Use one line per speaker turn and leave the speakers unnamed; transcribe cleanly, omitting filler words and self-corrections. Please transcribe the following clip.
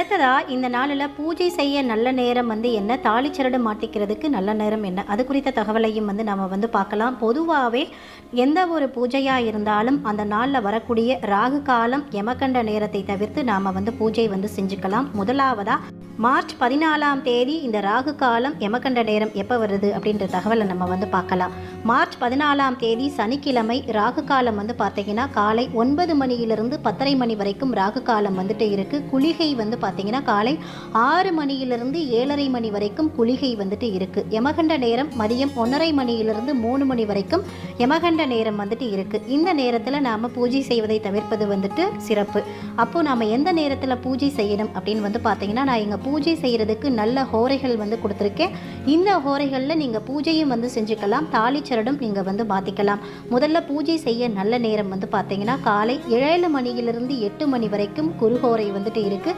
அடுத்ததா இந்த நாளில் பூஜை செய்ய நல்ல நேரம் என்ன, தாலிச்சரடு மாட்டிக்கிறதுக்கு நல்ல நேரம் என்ன, அது குறித்த தகவலையும் நம்ம பார்க்கலாம். பொதுவாகவே எந்த ஒரு பூஜையாக இருந்தாலும் அந்த நாளில் வரக்கூடிய ராகு காலம் யமகண்ட நேரத்தை தவிர்த்து நாம் பூஜை செஞ்சுக்கலாம். முதலாவதாக மார்ச் 14ஆம் தேதி இந்த ராகு காலம் யமகண்ட நேரம் எப்போ வருது அப்படின்ற தகவலை நம்ம பார்க்கலாம். மார்ச் 14ஆம் தேதி சனிக்கிழமை ராகு காலம் பார்த்தீங்கன்னா காலை 9 மணியிலிருந்து 10:30 மணி வரைக்கும் ராகு காலம் இருக்குது. குளிகை பார்த்தீங்கன்னா காலை 6 மணியிலிருந்து 7:30 மணி வரைக்கும் குளிகை இருக்குது. யமகண்ட நேரம் மதியம் 1:30 மணியிலிருந்து 3 மணி வரைக்கும் யமகண்ட நேரம் இருக்குது. இந்த நேரத்தில் நாம் பூஜை செய்வதை தவிர்ப்பது சிறப்பு. அப்போது நாம் எந்த நேரத்தில் பூஜை செய்யணும் அப்படின்னு பார்த்தீங்கன்னா, நான் எங்கள் பூஜை செய்கிறதுக்கு நல்ல ஹோரைகள் கொடுத்துருக்கேன். இந்த ஹோரைகளில் நீங்கள் பூஜையும் செஞ்சுக்கலாம், தாலிச்சரடும் நீங்கள் மாற்றிக்கலாம். முதல்ல பூஜை செய்ய நல்ல நேரம் பார்த்தீங்கன்னா காலை 7 மணியிலிருந்து 8 மணி வரைக்கும் குருஹோரை இருக்குது.